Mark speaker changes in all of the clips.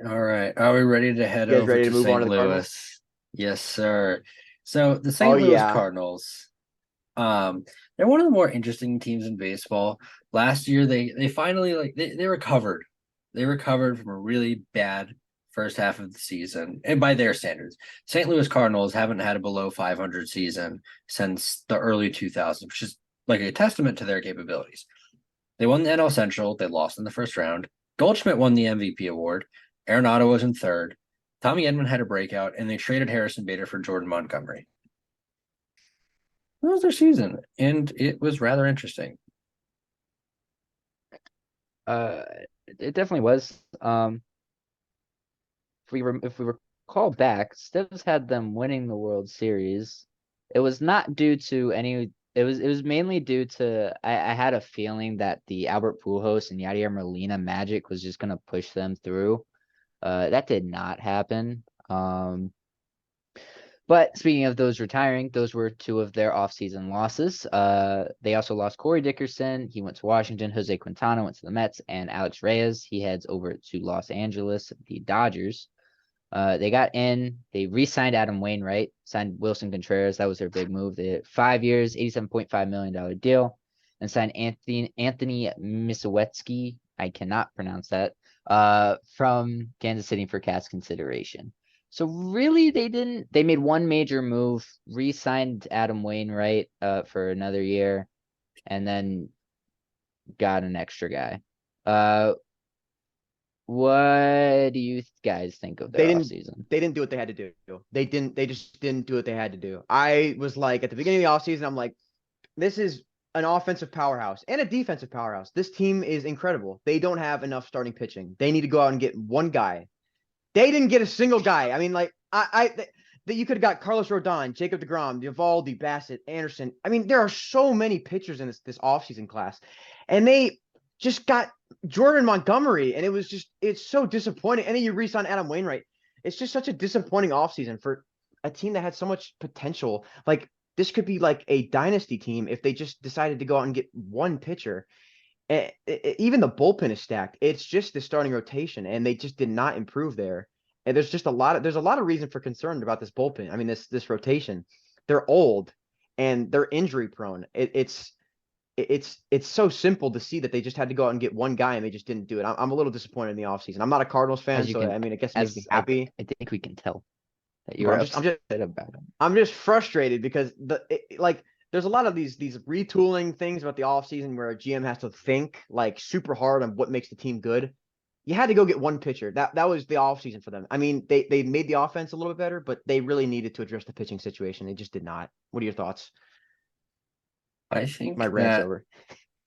Speaker 1: All right. Are we ready to head
Speaker 2: You guys
Speaker 1: over
Speaker 2: ready to
Speaker 1: to
Speaker 2: move on
Speaker 1: St.
Speaker 2: to the Cardinals?
Speaker 1: Louis? Yes, sir. So the
Speaker 2: Oh
Speaker 1: St. Louis
Speaker 2: yeah.
Speaker 1: Cardinals, they're one of the more interesting teams in baseball. Last year they finally they recovered. They recovered from a really bad first half of the season. And by their standards, St. Louis Cardinals haven't had a below 500 season since the early 2000s, which is like a testament to their capabilities. They won the NL Central. They lost in the first round. Goldschmidt won the MVP award. Arenado was in third. Tommy Edman had a breakout, and they traded Harrison Bader for Jordan Montgomery. That was their season, and it was rather interesting.
Speaker 3: Uh, it definitely was. If we recall back, Stibbs had them winning the World Series. It was not due to any. It was mainly due to I had a feeling that the Albert Pujols and Yadier Molina magic was just gonna push them through. That did not happen. But speaking of those retiring, those were two of their offseason losses. They also lost Corey Dickerson. He went to Washington. Jose Quintana went to the Mets, and Alex Reyes, he heads over to Los Angeles, the Dodgers. They got in, they re-signed Adam Wainwright, signed Wilson Contreras. That was their big move. They had 5 years, $87.5 million deal, and signed Anthony Misowetsky. I cannot pronounce that. From Kansas City for cash consideration. So really, they made one major move, re-signed Adam Wainwright for another year, and then got an extra guy. Uh, what do you guys think of their
Speaker 2: They didn't
Speaker 3: offseason?
Speaker 2: they didn't do what they had to do. They just didn't do what they had to do. I was like at the beginning of the offseason, I'm like, this is an offensive powerhouse and a defensive powerhouse. This team is incredible. They don't have enough starting pitching. They need to go out and get one guy. They didn't get a single guy. I mean, like that you could have got Carlos Rodon, Jacob DeGrom, Eovaldi, Bassett, Anderson. I mean, there are so many pitchers in this offseason class, and they just got Jordan Montgomery, and it's so disappointing. And then you re-sign Adam Wainwright. It's just such a disappointing offseason for a team that had so much potential. Like this could be like a dynasty team if they just decided to go out and get one pitcher. Even the bullpen is stacked. It's just the starting rotation, and they just did not improve there. And there's a lot of reason for concern about this bullpen. I mean, this rotation. They're old and they're injury prone. It's so simple to see that they just had to go out and get one guy and they just didn't do it. I'm a little disappointed in the offseason. I'm not a Cardinals fan,
Speaker 3: As you
Speaker 2: so
Speaker 3: can,
Speaker 2: I mean, I guess it makes me
Speaker 3: as
Speaker 2: happy.
Speaker 3: I think we can tell that
Speaker 2: But
Speaker 3: you're upset about it.
Speaker 2: I'm just frustrated because like there's a lot of these retooling things about the offseason where a GM has to think like super hard on what makes the team good. You had to go get one pitcher. That was the offseason for them. I mean, they made the offense a little bit better, but they really needed to address the pitching situation. They just did not. What are your thoughts?
Speaker 1: I
Speaker 2: My
Speaker 1: think
Speaker 2: rant's
Speaker 1: that
Speaker 2: over.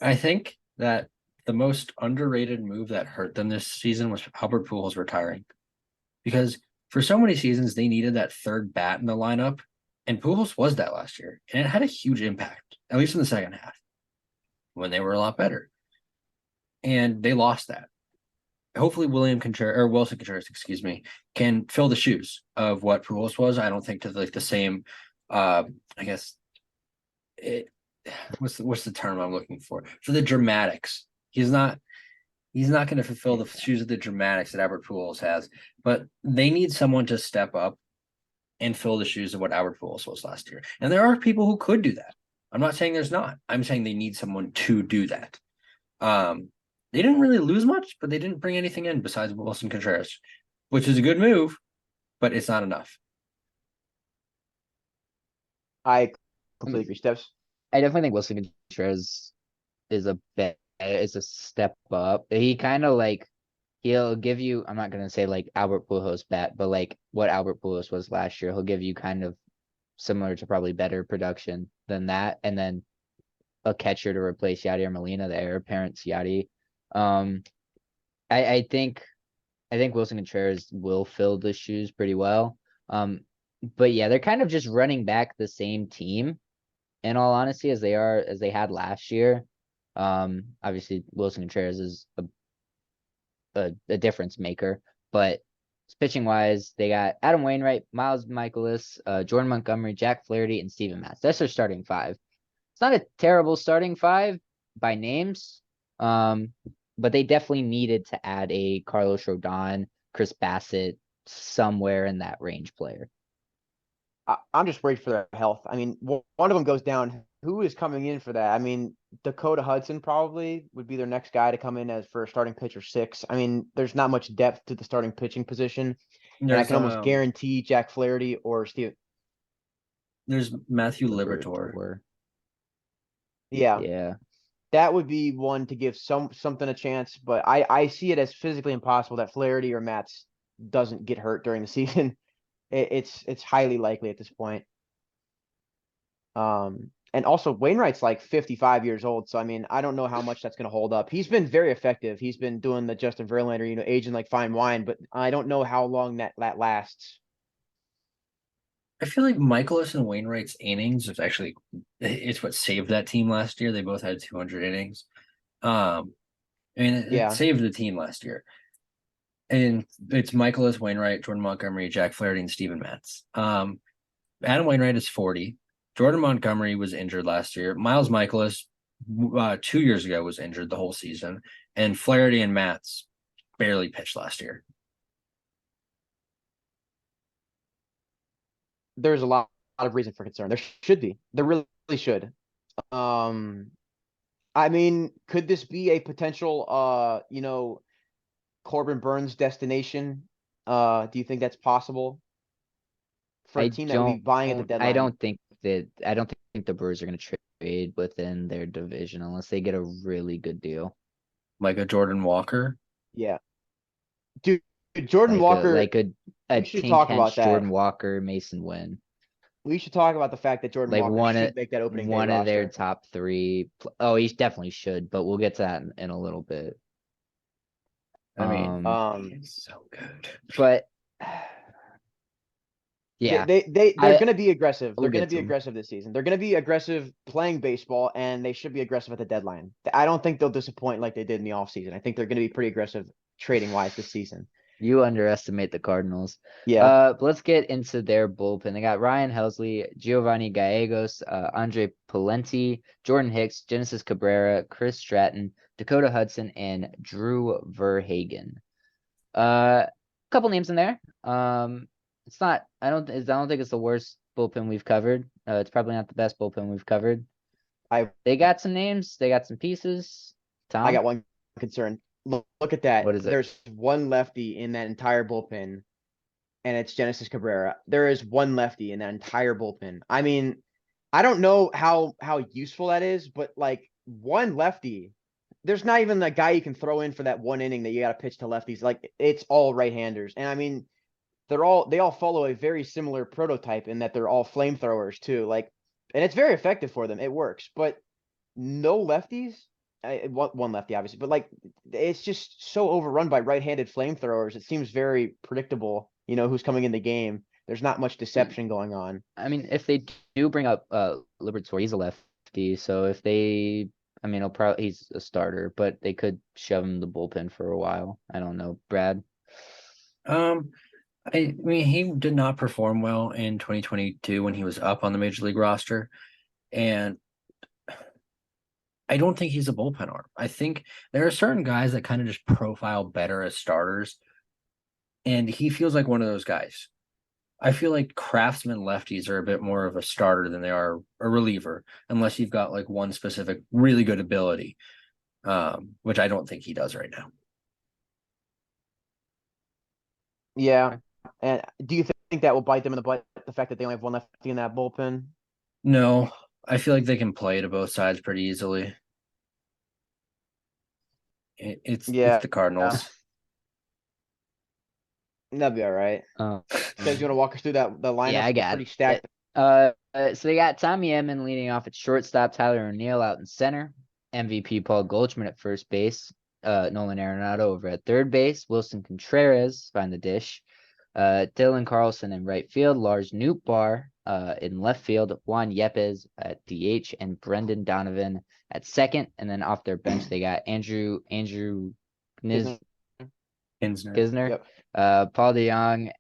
Speaker 1: I think that the most underrated move that hurt them this season was Albert Pujols retiring because for so many seasons they needed that third bat in the lineup, and Pujols was that last year, and it had a huge impact, at least in the second half when they were a lot better, and they lost that. Hopefully, Wilson Contreras, excuse me, can fill the shoes of what Pujols was. I don't think to like the same, I guess it. What's the term I'm looking for the dramatics? He's not he's not going to fulfill the
Speaker 3: Yeah.
Speaker 1: shoes of the dramatics that Albert Pujols has, but they need someone to step up and fill the shoes of what Albert Pujols was last year. And there are people who could do that. I'm not saying there's not. I'm saying they need someone to do that. Um, they didn't really lose much, but they didn't bring anything in besides Wilson Contreras, which is a good move, but it's not enough.
Speaker 2: I
Speaker 3: I
Speaker 2: completely
Speaker 3: mean,
Speaker 2: agree. Steps.
Speaker 3: I definitely think Wilson Contreras is a step up. He kind of like he'll give you. I'm not gonna say like Albert Pujols bat, but like what Albert Pujols was last year. He'll give you kind of similar to probably better production than that, and then a catcher to replace Yadier Molina, the heir apparent Yadi. Um, I think Wilson Contreras will fill the shoes pretty well. Um, but yeah, they're kind of just running back the same team in all honesty as they had last year. Obviously Wilson Contreras is a difference maker, but pitching wise, they got Adam Wainwright, Miles Michaelis, Jordan Montgomery, Jack Flaherty, and Steven Matz. That's their starting five. It's not a terrible starting five by names. Um, but they definitely needed to add a Carlos Rodon, Chris Bassett, somewhere in that range player.
Speaker 2: I'm just worried for their health. I mean, one of them goes down. Who is coming in for that? I mean, Dakota Hudson probably would be their next guy to come in as for a starting pitcher 6. I mean, there's not much depth to the starting pitching position, and I
Speaker 1: There's
Speaker 2: can almost guarantee Jack Flaherty or Steve.
Speaker 1: there's Matthew Liberatore.
Speaker 3: Liberatore.
Speaker 2: Yeah,
Speaker 3: Yeah.
Speaker 2: that would be one to give something a chance, but I see it as physically impossible that Flaherty or Matz doesn't get hurt during the season. It's highly likely at this point. And also Wainwright's like 55 years old, so I mean, I don't know how much that's going to hold up. He's been very effective. He's been doing the Justin Verlander, aging like fine wine, but I don't know how long that lasts.
Speaker 1: I feel like Michaelis and Wainwright's innings is actually it's what saved that team last year. They both had 200 innings. I mean, it
Speaker 2: Yeah.
Speaker 1: saved the team last year. And it's Michaelis, Wainwright, Jordan Montgomery, Jack Flaherty, and Steven Matz. Adam Wainwright is 40. Jordan Montgomery was injured last year. Miles Michaelis 2 years ago was injured the whole season. And Flaherty and Matz barely pitched last year.
Speaker 2: There's a lot of reason for concern. There should be. There really should. I mean, could this be a potential Corbin Burns destination? Do you think that's possible for a team that would be buying at the deadline?
Speaker 3: I don't think the Brewers are going to trade within their division unless they get a really good deal.
Speaker 1: Like a Jordan Walker.
Speaker 2: Yeah. Dude, Jordan
Speaker 3: Like
Speaker 2: Walker.
Speaker 3: a
Speaker 2: we should
Speaker 3: King
Speaker 2: talk
Speaker 3: Hench,
Speaker 2: about that.
Speaker 3: Jordan Walker, Mason Wynn.
Speaker 2: We should talk about the fact that Jordan
Speaker 3: Like
Speaker 2: Walker should make that opening day
Speaker 3: one of their
Speaker 2: roster.
Speaker 3: top 3. Oh, he definitely should, but we'll get to that in a little bit.
Speaker 1: I mean,
Speaker 2: He's
Speaker 1: so good.
Speaker 3: But yeah,
Speaker 2: they're going to be aggressive. They're going to be aggressive this season. They're going to be aggressive playing baseball, and they should be aggressive at the deadline. I don't think they'll disappoint like they did in the offseason. I think they're going to be pretty aggressive trading wise this season.
Speaker 3: You underestimate the Cardinals.
Speaker 2: Yeah.
Speaker 3: But let's get into their bullpen. They got Ryan Helsley, Giovanni Gallegos, Andre Palenti, Jordan Hicks, Genesis Cabrera, Chris Stratton, Dakota Hudson, and Drew Verhagen. Couple names in there. It's not. I don't think it's the worst bullpen we've covered. It's probably not the best bullpen we've covered. They got some names. They got some pieces. Tom?
Speaker 2: I got one concern. Look at that.
Speaker 3: What is it?
Speaker 2: There's one lefty in that entire bullpen, and it's Genesis Cabrera. There is one lefty in that entire bullpen. I mean, I don't know how useful that is, but like one lefty, there's not even a guy you can throw in for that one inning that you got to pitch to lefties. Like it's all right-handers, and I mean, they all follow a very similar prototype in that they're all flamethrowers too. Like, and it's very effective for them. It works, but no lefties. One lefty, obviously, but like it's just so overrun by right-handed flamethrowers. It seems very predictable. Who's coming in the game. There's not much deception going on.
Speaker 3: I mean, if they do bring up Liberatore, he's a lefty, so if they, I mean, he's a starter, but they could shove him in the bullpen for a while. I don't know, Brad.
Speaker 1: I mean, he did not perform well in 2022 when he was up on the major league roster, and I don't think he's a bullpen arm. I think there are certain guys that kind of just profile better as starters, and he feels like one of those guys. I feel like craftsman lefties are a bit more of a starter than they are a reliever, unless you've got like one specific really good ability, which I don't think he does right now.
Speaker 2: Yeah. And do you think that will bite them in the butt, the fact that they only have one lefty in that bullpen?
Speaker 1: No, I feel like they can play to both sides pretty easily. It's the Cardinals.
Speaker 2: That'd be all right. You guys want to walk us through the lineup?
Speaker 3: Yeah, I got
Speaker 2: pretty stacked.
Speaker 3: So they got Tommy Edman leading off at shortstop, Tyler O'Neill out in center, MVP Paul Goldschmidt at first base, Nolan Arenado over at third base, Wilson Contreras behind the dish, Dylan Carlson in right field, Lars Nootbaar in left field, Juan Yepes at DH, and Brendan Donovan at second. And then off their bench, they got Andrew Knizner,
Speaker 2: Yep.
Speaker 3: Paul DeJong,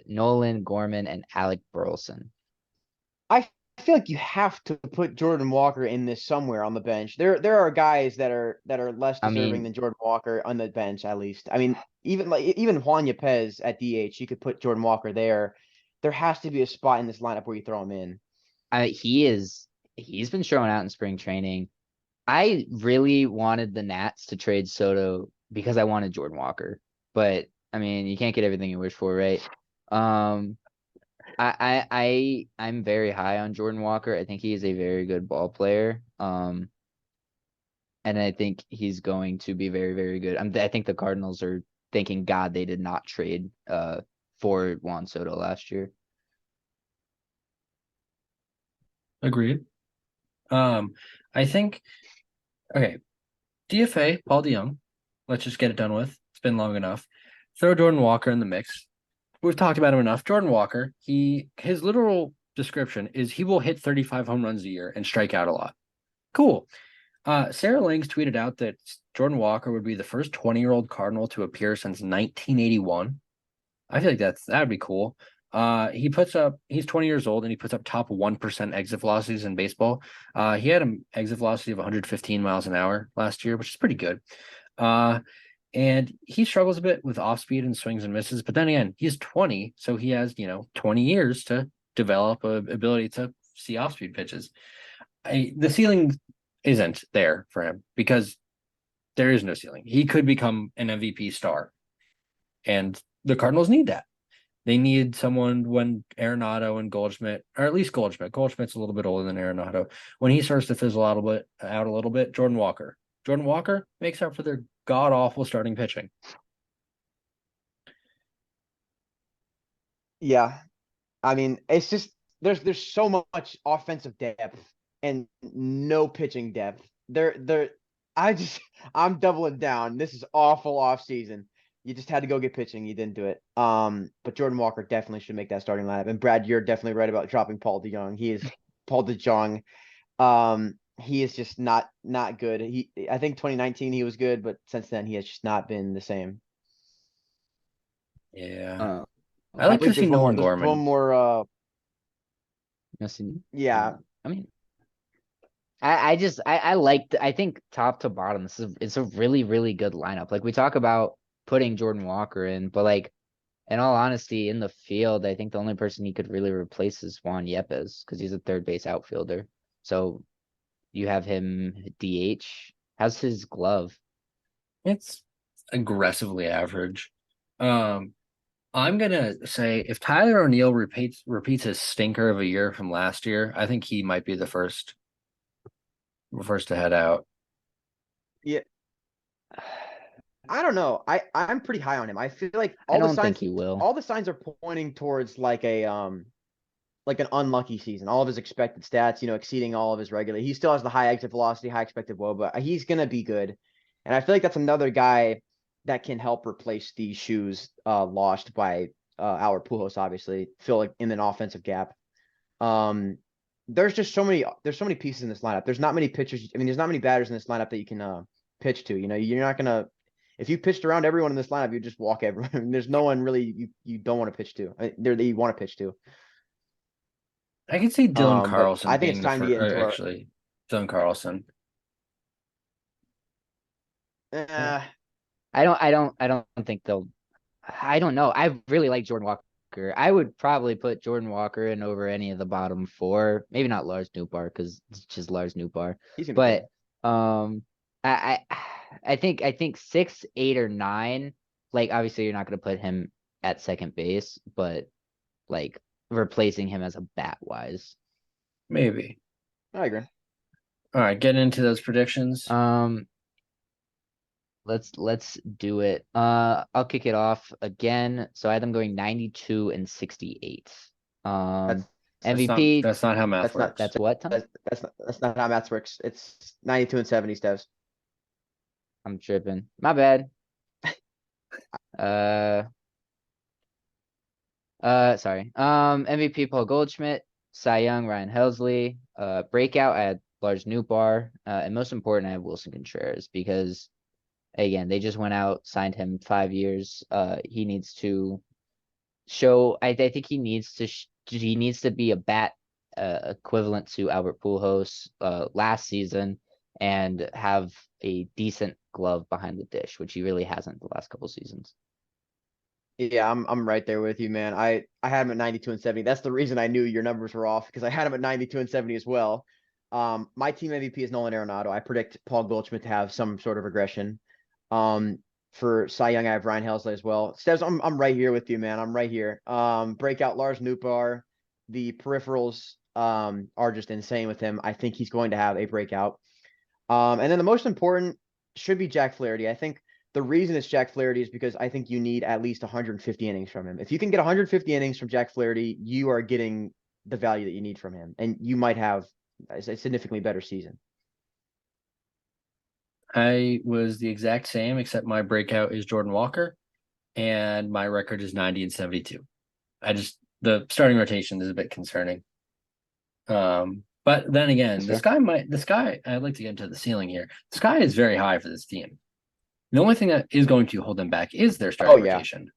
Speaker 3: Nolan Gorman, and Alec Burleson.
Speaker 2: I feel like you have to put Jordan Walker in this somewhere on the bench. There are guys that are less
Speaker 3: I
Speaker 2: deserving
Speaker 3: mean,
Speaker 2: than Jordan Walker on the bench, at least. I mean, even Juan Yepez at DH, you could put Jordan Walker there. There has to be a spot in this lineup where you throw him in.
Speaker 3: he's been showing out in spring training. I really wanted the Nats to trade Soto because I wanted Jordan Walker, but I mean, you can't get everything you wish for, right? Um, I'm very high on Jordan Walker. I think he is a very good ball player. And I think he's going to be very, very good. I think the Cardinals are thanking God they did not trade for Juan Soto last year.
Speaker 1: Agreed. I think okay. DFA, Paul DeYoung. Let's just get it done with. It's been long enough. Throw Jordan Walker in the mix. We've talked about him enough. Jordan Walker, his literal description is he will hit 35 home runs a year and strike out a lot. Cool. Sarah Langs tweeted out that Jordan Walker would be the first 20-year-old Cardinal to appear since 1981. I feel like that'd be cool. He's 20 years old and he puts up top 1% exit velocities in baseball. He had an exit velocity of 115 miles an hour last year, which is pretty good. And he struggles a bit with off speed and swings and misses, but then again, he's 20, so he has, 20 years to develop a ability to see off speed pitches. The ceiling isn't there for him because there is no ceiling. He could become an MVP star, and the Cardinals need that. They need someone when Arenado and Goldschmidt, or at least Goldschmidt's a little bit older than Arenado. When he starts to fizzle out a little bit, Jordan Walker makes up for their god awful starting pitching.
Speaker 2: Yeah. I mean, it's just there's so much offensive depth and no pitching depth. I'm doubling down. This is awful off season. You just had to go get pitching. You didn't do it. But Jordan Walker definitely should make that starting lineup. And Brad, you're definitely right about dropping Paul DeYoung. He is Paul DeJong. He is just not good. I think 2019 he was good, but since then he has just not been the same.
Speaker 1: Yeah.
Speaker 3: Uh,
Speaker 1: I like to
Speaker 2: believe
Speaker 1: see
Speaker 2: there's
Speaker 1: Nolan
Speaker 2: there's one
Speaker 1: Gorman.
Speaker 2: more
Speaker 3: Missing.
Speaker 2: yeah.
Speaker 3: I mean, I like. I think top to bottom, it's a really, really good lineup. Like we talk about putting Jordan Walker in, but like in all honesty, in the field, I think the only person he could really replace is Juan Yepez because he's a third base outfielder. So you have him DH. How's his glove?
Speaker 1: It's aggressively average. I'm gonna say if Tyler O'Neill repeats his stinker of a year from last year, I think he might be the first to head out.
Speaker 2: Yeah. I don't know. I'm pretty high on him. I feel like
Speaker 3: I don't think he will.
Speaker 2: all the signs are pointing towards like like an unlucky season. All of his expected stats, exceeding all of his regular. He still has the high exit velocity, high expected WOBA, but he's gonna be good. And I feel like that's another guy that can help replace these shoes lost by Albert Pujols, obviously, fill like in an offensive gap. There's so many pieces in this lineup. There's not many pitchers. I mean, there's not many batters in this lineup that you can pitch to. You're not gonna if you pitched around everyone in this lineup, you just walk everyone. There's no one really you don't want to pitch to. There that you want to pitch to.
Speaker 1: I can see Dylan
Speaker 2: But I
Speaker 1: Carlson
Speaker 2: think
Speaker 1: being
Speaker 2: it's
Speaker 1: the
Speaker 2: time to
Speaker 1: first.
Speaker 2: get into our.
Speaker 1: Actually, Dylan Carlson.
Speaker 2: Uh,
Speaker 3: I don't think they'll. I don't know. I really like Jordan Walker. I would probably put Jordan Walker in over any of the bottom four. Maybe not Lars Nootbaar because it's just Lars Nootbaar.
Speaker 2: he's gonna.
Speaker 3: But I I think 6, 8, or 9. Like obviously you're not gonna put him at second base, but like replacing him as a bat wise.
Speaker 1: Maybe.
Speaker 2: I agree.
Speaker 1: All right, getting into those predictions.
Speaker 3: Let's do it. I'll kick it off again. So I had them going 92 and 68.
Speaker 2: That's
Speaker 3: MVP.
Speaker 1: That's not how math
Speaker 2: that's not
Speaker 1: works.
Speaker 3: That's what, Tom?
Speaker 2: that's not how math works. It's 92 and 70, Stevs.
Speaker 3: I'm tripping. My bad. Uh, sorry. MVP Paul Goldschmidt, Cy Young, Ryan Helsley, breakout, I had Lars Nootbaar, and most important, I have Wilson Contreras because again, they just went out, signed him 5 years. He needs to show. I think he needs to be a bat equivalent to Albert Pujols last season and have a decent glove behind the dish, which he really hasn't the last couple seasons.
Speaker 2: Yeah, I'm right there with you, man. I had him at 92 and 70. That's the reason I knew your numbers were off because I had him at 92 and 70 as well. My team MVP is Nolan Arenado. I predict Paul Goldschmidt to have some sort of regression. For Cy Young, I have Ryan Helsley as well. Steves, I'm right here with you, man. I'm right here. Breakout Lars Nootbaar. The peripherals are just insane with him. I think he's going to have a breakout. And then the most important should be Jack Flaherty. I think the reason it's Jack Flaherty is because I think you need at least 150 innings from him. If you can get 150 innings from Jack Flaherty, you are getting the value that you need from him, and you might have a significantly better season.
Speaker 1: I was the exact same, except my breakout is Jordan Walker, and my record is 90 and 72. The starting rotation is a bit concerning. But then again,
Speaker 2: That's
Speaker 1: the sky, I'd like to get into the ceiling here. The sky is very high for this team. The only thing that is going to hold them back is their starting rotation.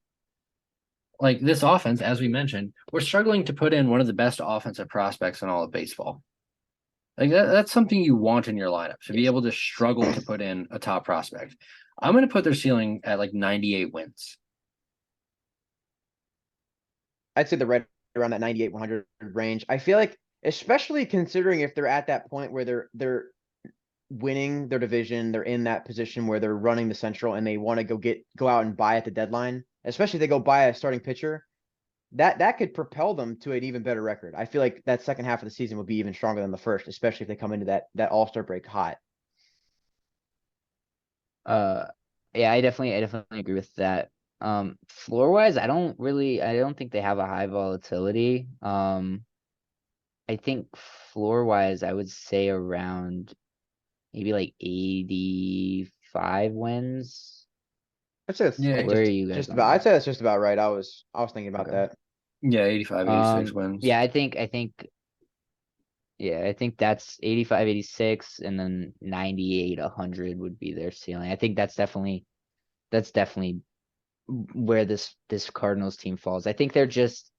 Speaker 1: Like this offense, as we mentioned, we're struggling to put in one of the best offensive prospects in all of baseball. Like that's something you want in your lineup, to be able to struggle to put in a top prospect. I'm going to put their ceiling at like 98 wins.
Speaker 2: I'd say they're right around that 98, 100 range. I feel like, especially considering if they're at that point where they're winning their division, they're in that position where they're running the Central and they want to go out and buy at the deadline, especially if they go buy a starting pitcher, that could propel them to an even better record. I feel like that second half of the season will be even stronger than the first, especially if they come into that All-Star break hot.
Speaker 3: Yeah, I definitely agree with that. Floor wise, I don't think they have a high volatility. I think floor wise, I would say around maybe like 85 wins.
Speaker 2: I'd say that's
Speaker 3: Where are you guys
Speaker 2: just
Speaker 3: on
Speaker 2: about.
Speaker 3: that?
Speaker 2: I'd say that's just about right. I was thinking about
Speaker 3: Okay.
Speaker 2: that.
Speaker 1: Yeah, 85, 86 wins.
Speaker 3: Yeah, I think that's 85, 86, and then 98, 100 would be their ceiling. I think that's definitely where this Cardinals team falls. I think they're just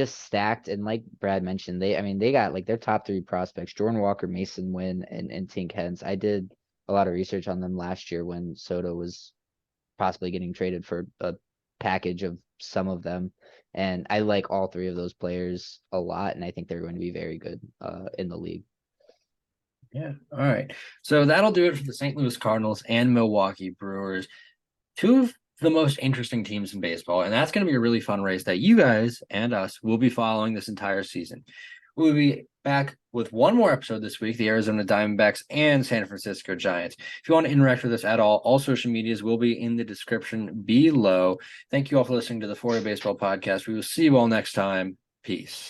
Speaker 3: stacked, and like Brad mentioned, they got like their top three prospects: Jordan Walker, Mason Wynn, and Tink Hens. I did a lot of research on them last year when Soto was possibly getting traded for a package of some of them, and I like all three of those players a lot, and I think they're going to be very good in the league.
Speaker 1: Yeah. All right. So that'll do it for the St. Louis Cardinals and Milwaukee Brewers. Two of the most interesting teams in baseball, and that's going to be a really fun race that you guys and us will be following this entire season. We'll be back with one more episode this week, the Arizona Diamondbacks and San Francisco Giants. If you want to interact with us at all social medias will be in the description below. Thank you all for listening to the 4A Baseball Podcast. We will see you all next time. Peace.